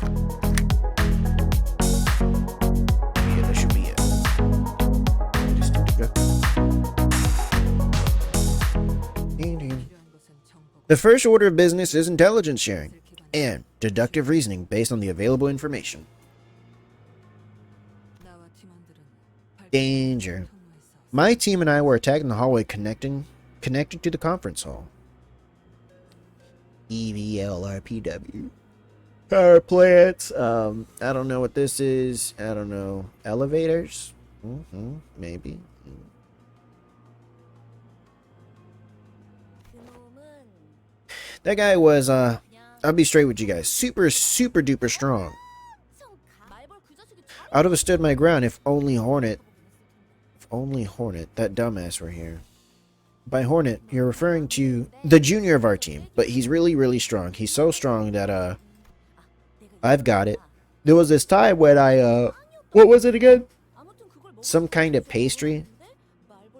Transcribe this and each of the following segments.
Yeah, that should be it. The first order of business is intelligence sharing and deductive reasoning based on the available information. Danger. My team and I were attacked in the hallway connected to the conference hall. EVLRPW. Power plants. I don't know what this is. I don't know. Elevators? Maybe. That guy was, I'll be straight with you guys. Super duper strong. I would have stood my ground if only Hornet, that dumbass were here. By Hornet, you're referring to the junior of our team, but he's really strong. He's so strong that, I've got it. There was this time when what was it again? Some kind of pastry,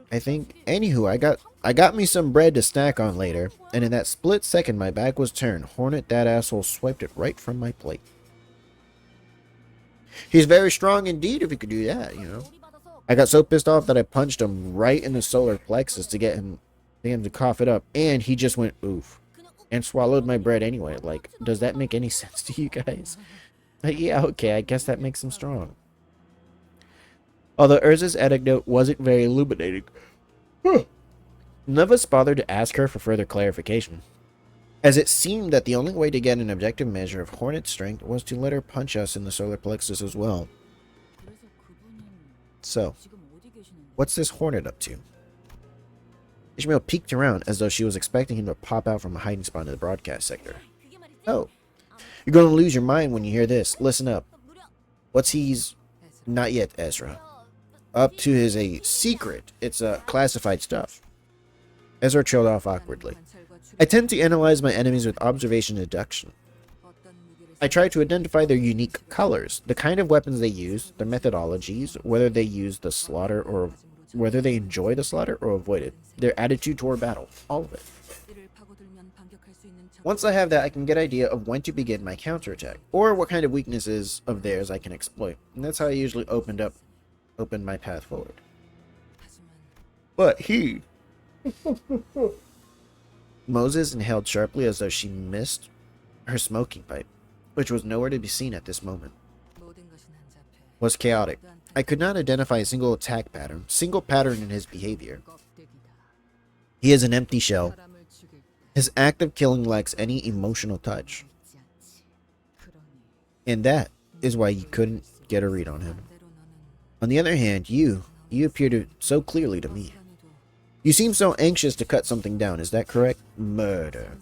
I think. Anywho, I got me some bread to snack on later, and in that split second my back was turned. Hornet, that asshole, swiped it right from my plate. He's very strong indeed if he could do that, you know. I got so pissed off that I punched him right in the solar plexus to get him to cough it up, and he just went oof and swallowed my bread anyway. Like, does that make any sense to you guys? Yeah, okay, I guess that makes him strong. Although Urza's anecdote wasn't very illuminating, none of us bothered to ask her for further clarification, as it seemed that the only way to get an objective measure of Hornet's strength was to let her punch us in the solar plexus as well. So, what's this Hornet up to? Ishmael peeked around as though she was expecting him to pop out from a hiding spot in the broadcast sector. Oh, you're going to lose your mind when you hear this. Listen up. What's he's... Not yet, Ezra. Up to is a secret. It's classified stuff. Ezra trailed off awkwardly. I tend to analyze my enemies with observation and deduction. I try to identify their unique colors, the kind of weapons they use, their methodologies, whether they use the slaughter or whether they enjoy the slaughter or avoid it, their attitude toward battle, all of it. Once I have that, I can get an idea of when to begin my counterattack, or what kind of weaknesses of theirs I can exploit, and that's how I usually opened my path forward. But he... Moses inhaled sharply as though she missed her smoking pipe, which was nowhere to be seen at this moment. Was chaotic. I could not identify a single attack pattern, single pattern in his behavior. He is an empty shell. His act of killing lacks any emotional touch. And that is why you couldn't get a read on him. On the other hand, you appear to so clearly to me. You seem so anxious to cut something down, is that correct? Murder.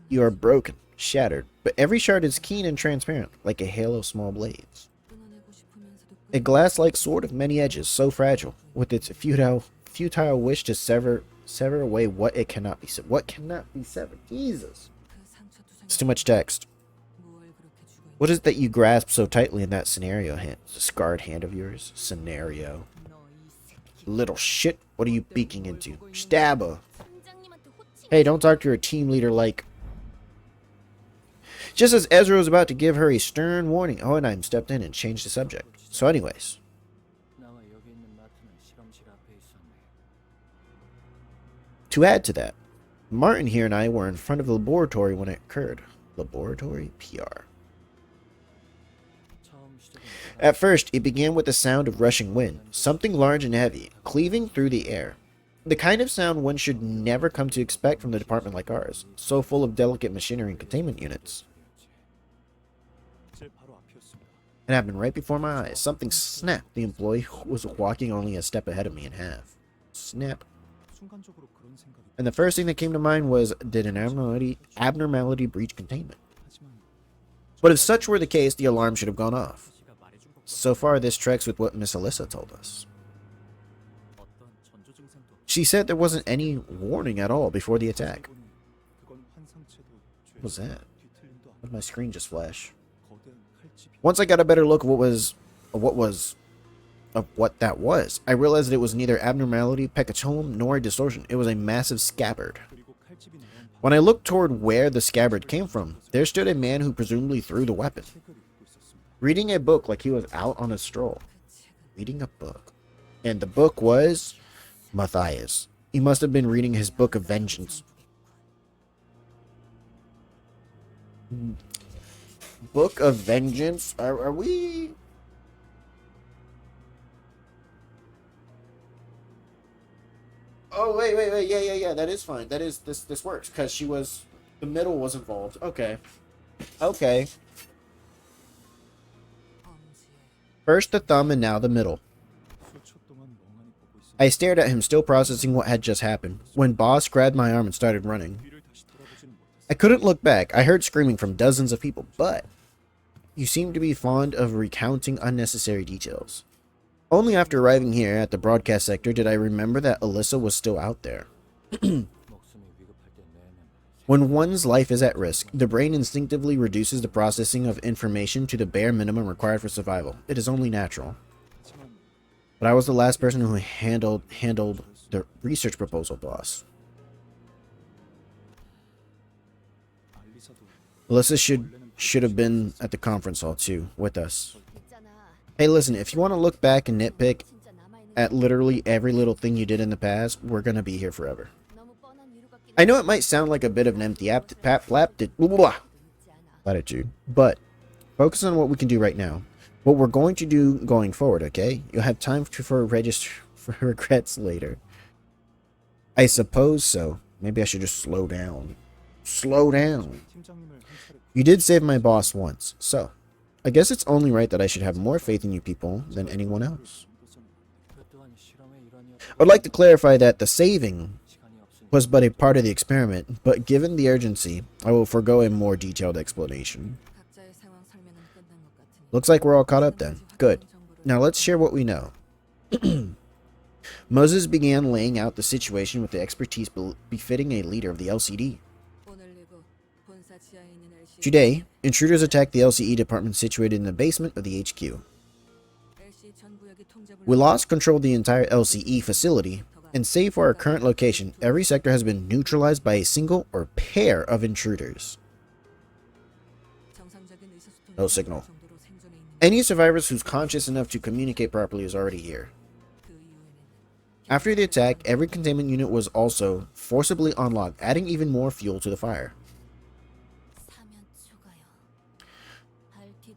You are broken, shattered, but every shard is keen and transparent, like a hail of small blades. A glass-like sword of many edges, so fragile, with its futile wish to sever away what it cannot be severed. What cannot be severed? Jesus. It's too much text. What is it that you grasp so tightly in that scenario hand? Scarred hand of yours? Scenario. Little shit, what are you peeking into? Stab her. Hey, don't talk to your team leader like... Just as Ezra was about to give her a stern warning, Hohenheim stepped in and changed the subject. So anyways. To add to that, Martin here and I were in front of the laboratory when it occurred. Laboratory? PR. At first, it began with the sound of rushing wind, something large and heavy, cleaving through the air. The kind of sound one should never come to expect from a department like ours, so full of delicate machinery and containment units. It happened right before my eyes. Something snapped. The employee who was walking only a step ahead of me in half. Snap. And the first thing that came to mind was, did an abnormality breach containment? But if such were the case, the alarm should have gone off. So far, this tracks with what Miss Alyssa told us. She said there wasn't any warning at all before the attack. What was that? Why did my screen just flash? Once I got a better look of what that was, I realized that it was neither abnormality, peccatulum, nor a distortion. It was a massive scabbard. When I looked toward where the scabbard came from, there stood a man who presumably threw the weapon. reading a book like he was out on a stroll. Reading a book. And the book was Matthias. He must have been reading his book of vengeance. Book of vengeance? Are we... Oh, wait. Yeah. That is fine. That is... This works. Because she was... The middle was involved. Okay. Okay. First the thumb and now the middle. I stared at him, still processing what had just happened, when Boss grabbed my arm and started running. I couldn't look back. I heard screaming from dozens of people, but you seem to be fond of recounting unnecessary details. Only after arriving here at the broadcast sector did I remember that Alyssa was still out there. When one's life is at risk, the brain instinctively reduces the processing of information to the bare minimum required for survival. It is only natural. But I was the last person who handled the research proposal, boss. Alyssa should have been at the conference hall too, with us. Hey, listen, if you want to look back and nitpick at literally every little thing you did in the past, we're gonna be here forever. I know it might sound like a bit of an empty platitude, but focus on what we can do right now. What we're going to do going forward, okay? You'll have time for register for regrets later. I suppose so. Maybe I should just slow down. Slow down. You did save my boss once, so I guess it's only right that I should have more faith in you people than anyone else. I'd like to clarify that the saving was but a part of the experiment, but given the urgency, I will forego a more detailed explanation. Looks like we're all caught up then. Good. Now let's share what we know. Moses began laying out the situation with the expertise befitting a leader of the LCD. Today, intruders attacked the LCE department situated in the basement of the HQ. We lost control of the entire LCE facility, and save for our current location, every sector has been neutralized by a single or pair of intruders. No signal. Any survivors who's conscious enough to communicate properly is already here. After the attack, every containment unit was also forcibly unlocked, adding even more fuel to the fire.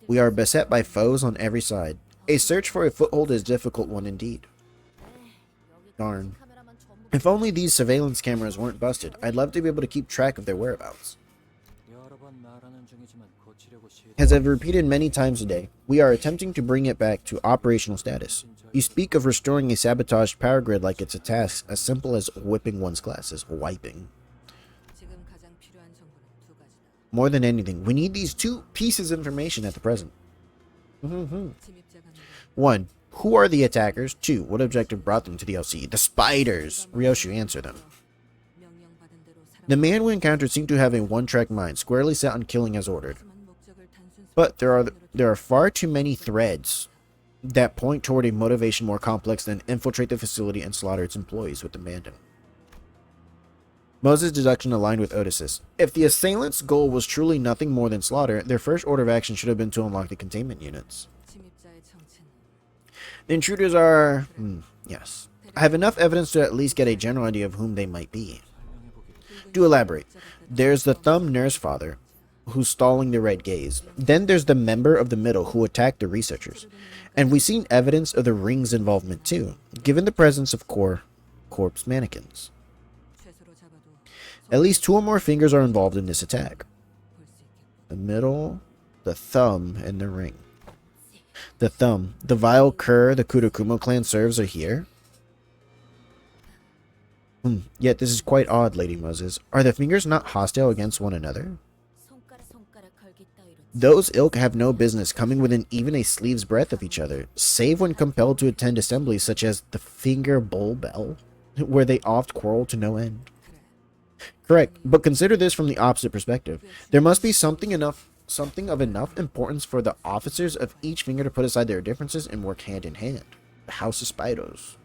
We are beset by foes on every side. A search for a foothold is a difficult one indeed. Darn. If only these surveillance cameras weren't busted, I'd love to be able to keep track of their whereabouts. As I've repeated many times today, we are attempting to bring it back to operational status. You speak of restoring a sabotaged power grid like it's a task as simple as whipping one's glasses. Wiping. More than anything, we need these two pieces of information at the present. 1. Who are the attackers? 2. What objective brought them to the LC? The spiders! Ryoshu, answer them. The man we encountered seemed to have a one-track mind, squarely set on killing as ordered. But there are far too many threads that point toward a motivation more complex than infiltrate the facility and slaughter its employees with abandon. Moses' deduction aligned with Otis's. If the assailants' goal was truly nothing more than slaughter, their first order of action should have been to unlock the containment units. The intruders are... yes. I have enough evidence to at least get a general idea of whom they might be. Do elaborate. There's the thumb nurse father, who's stalling the red gaze. Then there's the member of the middle who attacked the researchers. And we've seen evidence of the ring's involvement too, given the presence of corpse mannequins. At least 2 or more fingers are involved in this attack. The middle, the thumb, and the ring. The thumb, the vile cur the Kurokumo clan serves are here? Yet this is quite odd, Lady Moses. Are the fingers not hostile against one another? Those ilk have no business coming within even a sleeve's breadth of each other, save when compelled to attend assemblies such as the Finger Bull Bell, where they oft quarrel to no end. Correct, but consider this from the opposite perspective. There must be something of enough importance for the officers of each finger to put aside their differences and work hand in hand. The House of Spiders.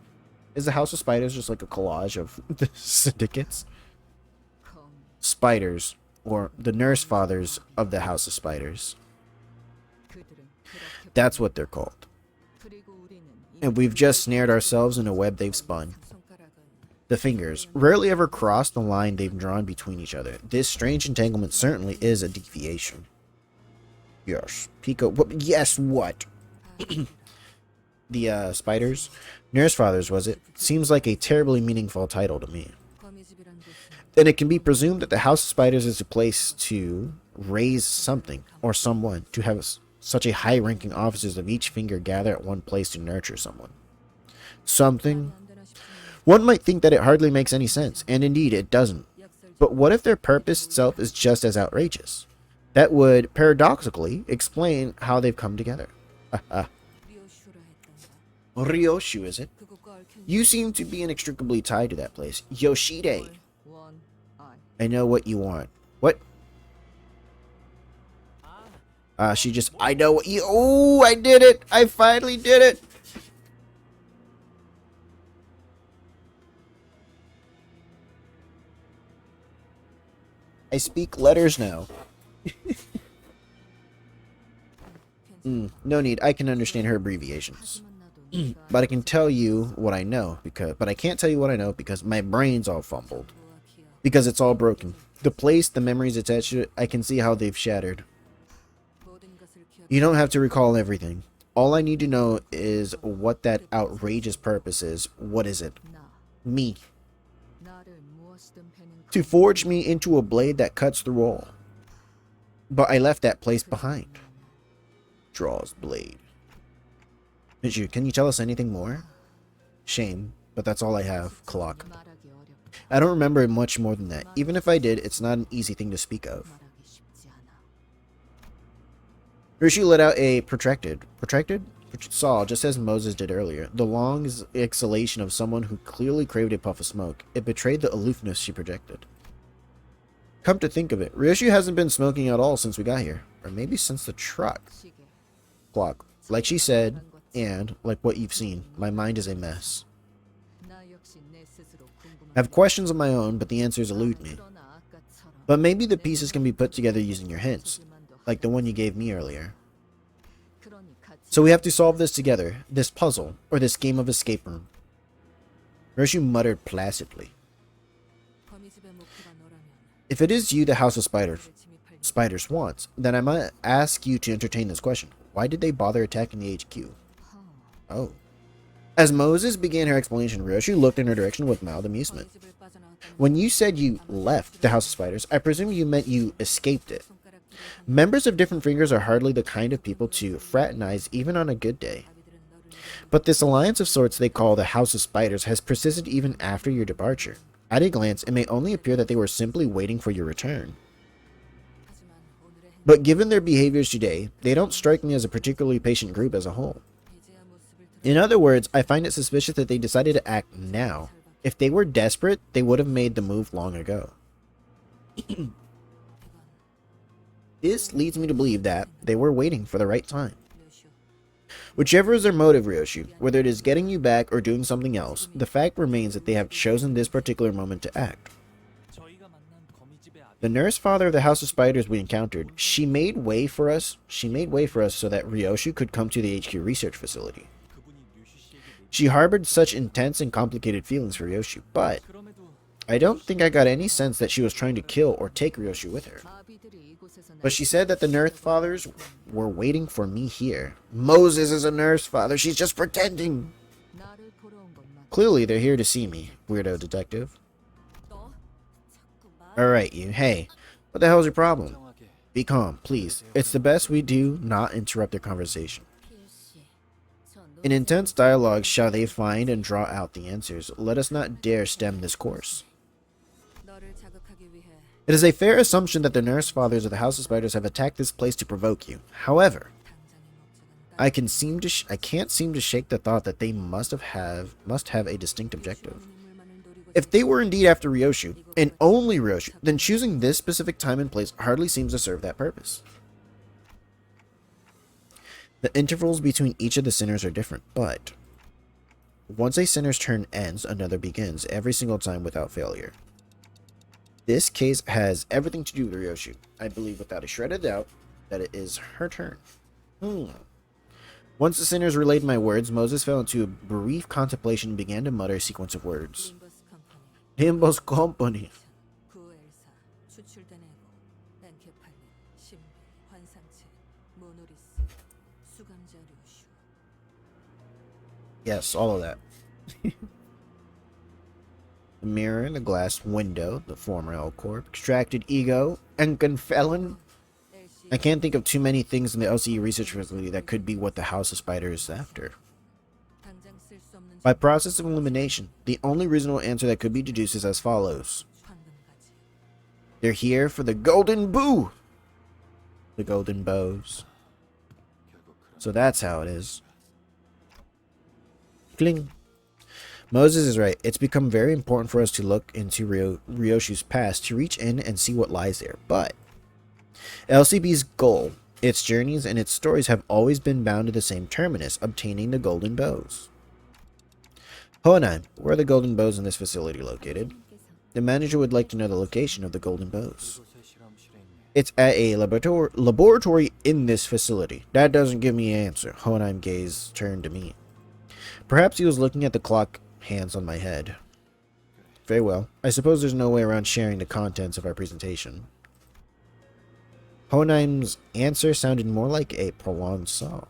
Is the House of Spiders just like a collage of the syndicates? Spiders, or the nurse fathers of the House of Spiders. That's what they're called. And we've just snared ourselves in a web they've spun. The fingers rarely ever cross the line they've drawn between each other. This strange entanglement certainly is a deviation. Yes, Pico. Yes, what? The spiders? Nurse Fathers, was it? Seems like a terribly meaningful title to me. Then it can be presumed that the House of Spiders is a place to raise something or someone, to have such a high-ranking officers of each finger gather at one place to nurture someone. Something? One might think that it hardly makes any sense, and indeed it doesn't. But what if their purpose itself is just as outrageous? That would, paradoxically, explain how they've come together. Ryoshu, is it? You seem to be inextricably tied to that place. Yoshide. I know what you want. What? She just... I know what you... Oh, I did it! I finally did it! I speak letters now. No need. I can understand her abbreviations. But I can tell you what I know, but I can't tell you what I know because my brain's all fumbled. Because it's all broken. The place, the memories attached to it, I can see how they've shattered. You don't have to recall everything. All I need to know is what that outrageous purpose is. What is it? Me. To forge me into a blade that cuts through all. But I left that place behind. Draws blade. Can you tell us anything more? Shame, but that's all I have, clock. I don't remember much more than that. Even if I did, it's not an easy thing to speak of. Rishi let out a protracted saw, just as Moses did earlier. The long exhalation of someone who clearly craved a puff of smoke. It betrayed the aloofness she projected. Come to think of it, Ryoshi hasn't been smoking at all since we got here. Or maybe since the truck. Clock. Like she said, and like what you've seen, my mind is a mess. I have questions of my own, but the answers elude me. But maybe the pieces can be put together using your hints, like the one you gave me earlier. So we have to solve this together, this puzzle, or this game of escape room. Ryoshi muttered placidly. If it is you the House of Spiders wants, then I might ask you to entertain this question. Why did they bother attacking the HQ? Oh. As Moses began her explanation, Ryoshi looked in her direction with mild amusement. When you said you left the House of Spiders, I presume you meant you escaped it. Members of different fingers are hardly the kind of people to fraternize even on a good day. But this alliance of sorts they call the House of Spiders has persisted even after your departure. At a glance, it may only appear that they were simply waiting for your return. But given their behaviors today, they don't strike me as a particularly patient group as a whole. In other words, I find it suspicious that they decided to act now. If they were desperate, they would have made the move long ago. This leads me to believe that they were waiting for the right time. Whichever is their motive, Ryoshi, whether it is getting you back or doing something else, the fact remains that they have chosen this particular moment to act. The nurse father of the House of Spiders we encountered, she made way for us so that Ryoshi could come to the HQ research facility. She harbored such intense and complicated feelings for Ryoshi, but I don't think I got any sense that she was trying to kill or take Ryoshi with her. But she said that the nurse fathers were waiting for me here. Moses is a nurse father. She's just pretending. Clearly, they're here to see me, weirdo detective. Alright, you. Hey, what the hell's your problem? Be calm, please. It's the best we do not interrupt their conversation. In intense dialogue shall they find and draw out the answers. Let us not dare stem this course. It is a fair assumption that the nurse fathers of the House of Spiders have attacked this place to provoke you. However, I can't seem to shake the thought that they must have a distinct objective. If they were indeed after Ryoshi, and only Ryoshi, then choosing this specific time and place hardly seems to serve that purpose. The intervals between each of the sinners are different, but once a sinner's turn ends, another begins, every single time without failure. This case has everything to do with Ryoshi. I believe without a shred of doubt that it is her turn. Hmm. Once the sinners relayed my words, Moses fell into a brief contemplation and began to mutter a sequence of words. Limbus Company. Yes, all of that. The mirror, the glass window, the former L Corp, extracted ego, and felon. I can't think of too many things in the LCE research facility that could be what the House of Spider is after. By process of elimination, the only reasonable answer that could be deduced is as follows. They're here for the golden boo! The golden bows. So that's how it is. Cling. Moses is right. It's become very important for us to look into Ryoshu's past to reach in and see what lies there. But LCB's goal, its journeys, and its stories have always been bound to the same terminus, obtaining the golden bows. Hohenheim, where are the golden bows in this facility located? The manager would like to know the location of the golden bows. It's at a laboratory in this facility. That doesn't give me an answer. Hohenheim gaze turned to me. Perhaps he was looking at the clock hands on my head. Very well. I suppose there's no way around sharing the contents of our presentation. Hohenheim's answer sounded more like a prolonged saw.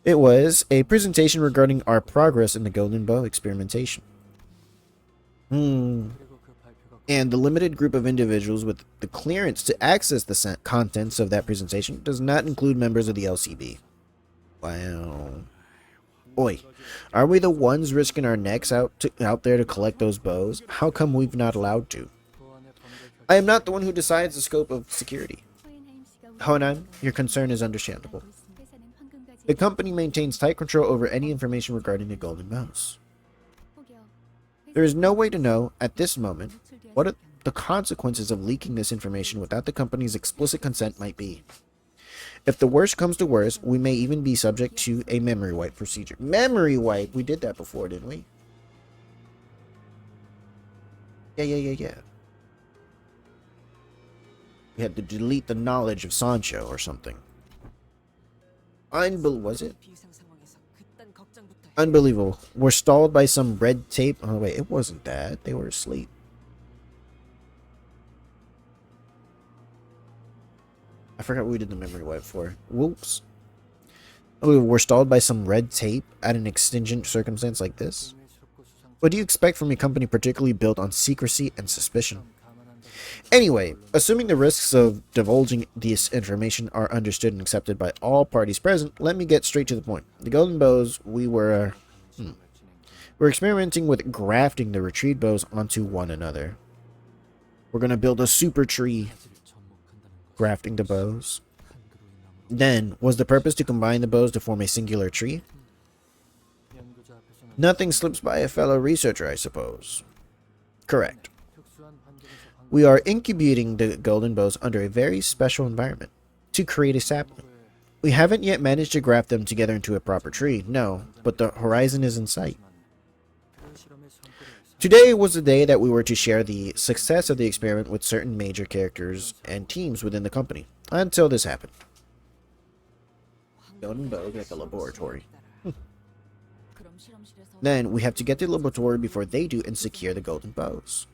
It was a presentation regarding our progress in the Golden Bow experimentation. And the limited group of individuals with the clearance to access the contents of that presentation does not include members of the LCB. Wow. Oi, are we the ones risking our necks out there to collect those bows? How come we've not allowed to? I am not the one who decides the scope of security. Hohenheim, your concern is understandable. The company maintains tight control over any information regarding the golden bows. There is no way to know, at this moment, what the consequences of leaking this information without the company's explicit consent might be. If the worst comes to worst, we may even be subject to a memory wipe procedure. Memory wipe? We did that before, didn't we? Yeah. We had to delete the knowledge of Sancho or something. Was it? Unbelievable. We're stalled by some red tape. Oh, wait, it wasn't that. They were asleep. I forgot what we did the memory wipe for. Whoops. Oh, we're stalled by some red tape at an extingent circumstance like this? What do you expect from a company particularly built on secrecy and suspicion? Anyway, assuming the risks of divulging this information are understood and accepted by all parties present, let me get straight to the point. The golden bows, we're experimenting with grafting the retrieved bows onto one another. We're going to build a super tree, grafting the bows. Then, was the purpose to combine the bows to form a singular tree? Nothing slips by a fellow researcher, I suppose. Correct. We are incubating the golden bows under a very special environment to create a sapling. We haven't yet managed to graft them together into a proper tree, no, but the horizon is in sight. Today was the day that we were to share the success of the experiment with certain major characters and teams within the company, until this happened. Golden bow at the laboratory. Then we have to get to the laboratory before they do and secure the golden bows.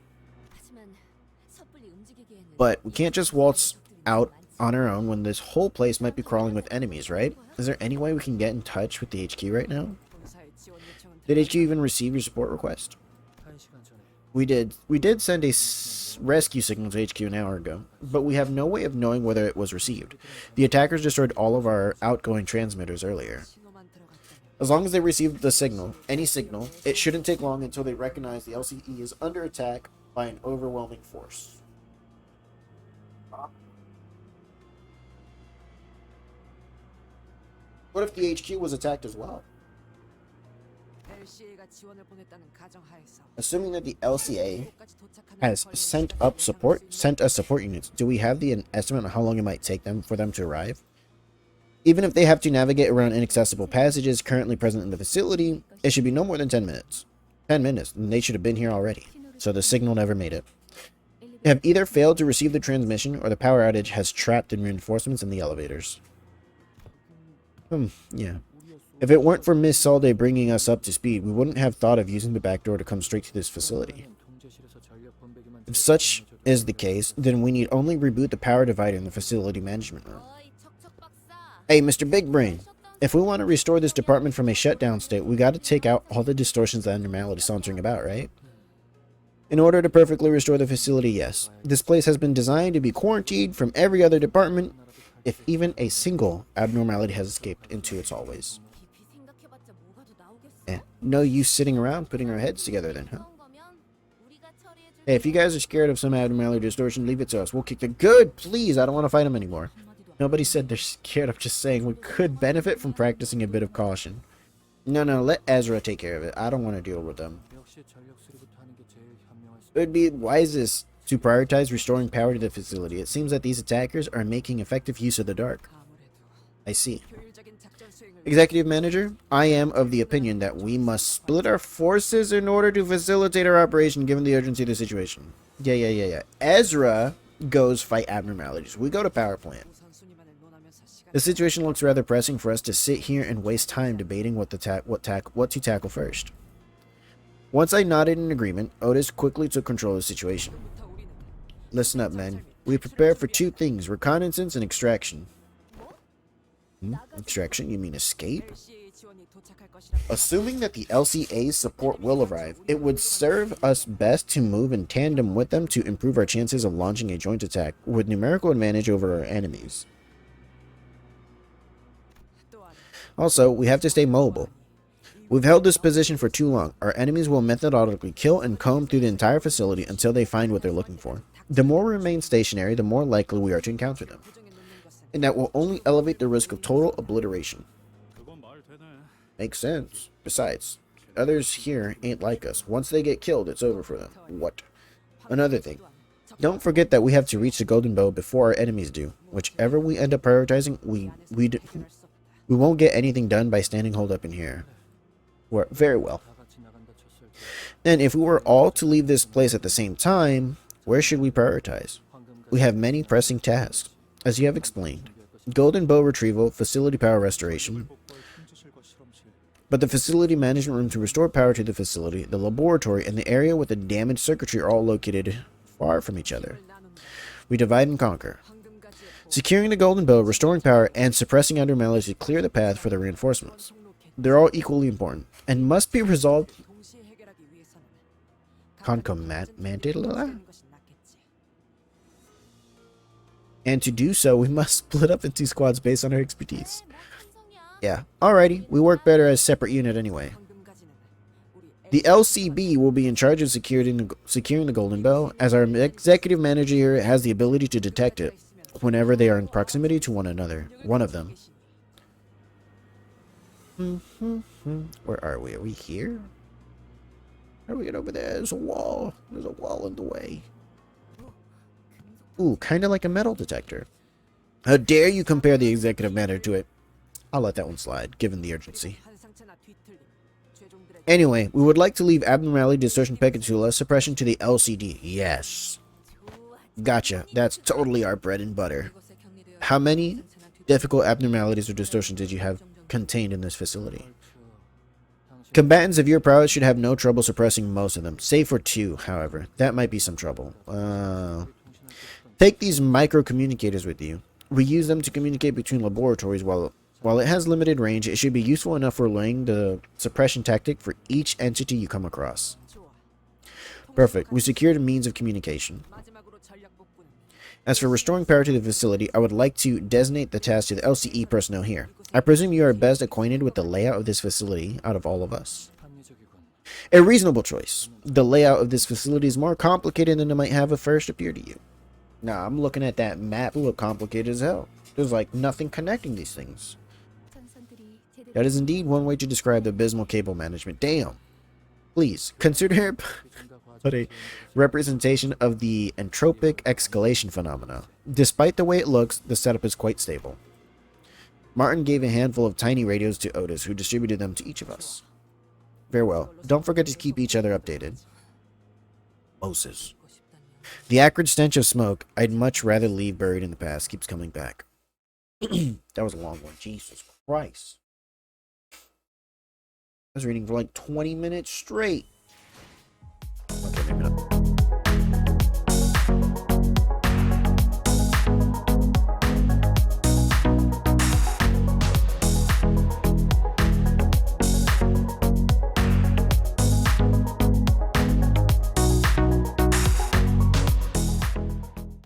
But we can't just waltz out on our own when this whole place might be crawling with enemies, right? Is there any way we can get in touch with the HQ right now? Did HQ even receive your support request? We did send a rescue signal to HQ an hour ago, but we have no way of knowing whether it was received. The attackers destroyed all of our outgoing transmitters earlier. As long as they received the signal, any signal, it shouldn't take long until they recognize the LCE is under attack by an overwhelming force. What if the HQ was attacked as well? Assuming that the LCA has sent us support units, do we have the estimate on how long it might take for them to arrive? Even if they have to navigate around inaccessible passages currently present in the facility, it should be no more than 10 minutes. 10 minutes, and they should have been here already. So the signal never made it. They have either failed to receive the transmission or the power outage has trapped in reinforcements in the elevators. Yeah. If it weren't for Miss Salde bringing us up to speed, we wouldn't have thought of using the back door to come straight to this facility. If such is the case, then we need only reboot the power divider in the facility management room. Hey, Mr. Big Brain. If we want to restore this department from a shutdown state, we gotta take out all the distortions and abnormalities sauntering about, right? In order to perfectly restore the facility, yes. This place has been designed to be quarantined from every other department, if even a single abnormality has escaped into its hallways. No use sitting around putting our heads together then, huh? Hey, if you guys are scared of some abnormality distortion, leave it to us. We'll kick the good, please. I don't want to fight them anymore. Nobody said they're scared. I'm just saying we could benefit from practicing a bit of caution. No, let Ezra take care of it. I don't want to deal with them. It would be wisest to prioritize restoring power to the facility. It seems that these attackers are making effective use of the dark. I see. Executive Manager, I am of the opinion that we must split our forces in order to facilitate our operation given the urgency of the situation. Yeah. Ezra goes fight abnormalities. We go to power plant. The situation looks rather pressing for us to sit here and waste time debating what to tackle first. Once I nodded in agreement, Otis quickly took control of the situation. Listen up, men. We prepare for two things, reconnaissance and extraction. Extraction? You mean escape? Assuming that the LCA's support will arrive, it would serve us best to move in tandem with them to improve our chances of launching a joint attack with numerical advantage over our enemies. Also, we have to stay mobile. We've held this position for too long. Our enemies will methodically kill and comb through the entire facility until they find what they're looking for. The more we remain stationary, the more likely we are to encounter them. And that will only elevate the risk of total obliteration. Makes sense. Besides, others here ain't like us. Once they get killed, it's over for them. What? Another thing. Don't forget that we have to reach the Golden Bow before our enemies do. Whichever we end up prioritizing, we won't get anything done by standing holed up in here. Very well. Then, if we were all to leave this place at the same time, where should we prioritize? We have many pressing tasks. As you have explained, Golden Bow retrieval, facility power restoration, but the facility management room to restore power to the facility, the laboratory, and the area with the damaged circuitry are all located far from each other. We divide and conquer. Securing the Golden Bow, restoring power, and suppressing abnormalities to clear the path for the reinforcements. They're all equally important, and must be resolved concomitantly. And to do so, we must split up into squads based on our expertise. Yeah, alrighty, we work better as a separate unit anyway. The LCB will be in charge of securing the Golden Bow, as our executive manager here has the ability to detect it whenever they are in proximity to one another. One of them. Where are we? Are we here? How do we get over there? There's a wall. There's a wall in the way. Ooh, kind of like a metal detector. How dare you compare the executive manager to it? I'll let that one slide, given the urgency. Anyway, we would like to leave abnormality, distortion, pecatula, suppression to the LCD. Yes. Gotcha. That's totally our bread and butter. How many difficult abnormalities or distortions did you have contained in this facility? Combatants of your prowess should have no trouble suppressing most of them, save for two, however. That might be some trouble. Take these micro-communicators with you. We use them to communicate between laboratories. While it has limited range, it should be useful enough for learning the suppression tactic for each entity you come across. Perfect. We secured a means of communication. As for restoring power to the facility, I would like to designate the task to the LCE personnel here. I presume you are best acquainted with the layout of this facility out of all of us. A reasonable choice. The layout of this facility is more complicated than it might have at first appear to you. Nah, I'm looking at that map. It looks complicated as hell. There's like nothing connecting these things. That is indeed one way to describe the abysmal cable management. Damn. Please, consider but a representation of the entropic escalation phenomena. Despite the way it looks, the setup is quite stable. Martin gave a handful of tiny radios to Otis, who distributed them to each of us. Very well. Don't forget to keep each other updated. Moses. The acrid stench of smoke I'd much rather leave buried in the past keeps coming back. That was a long one. Jesus Christ. I was reading for like 20 minutes straight. Okay, maybe not.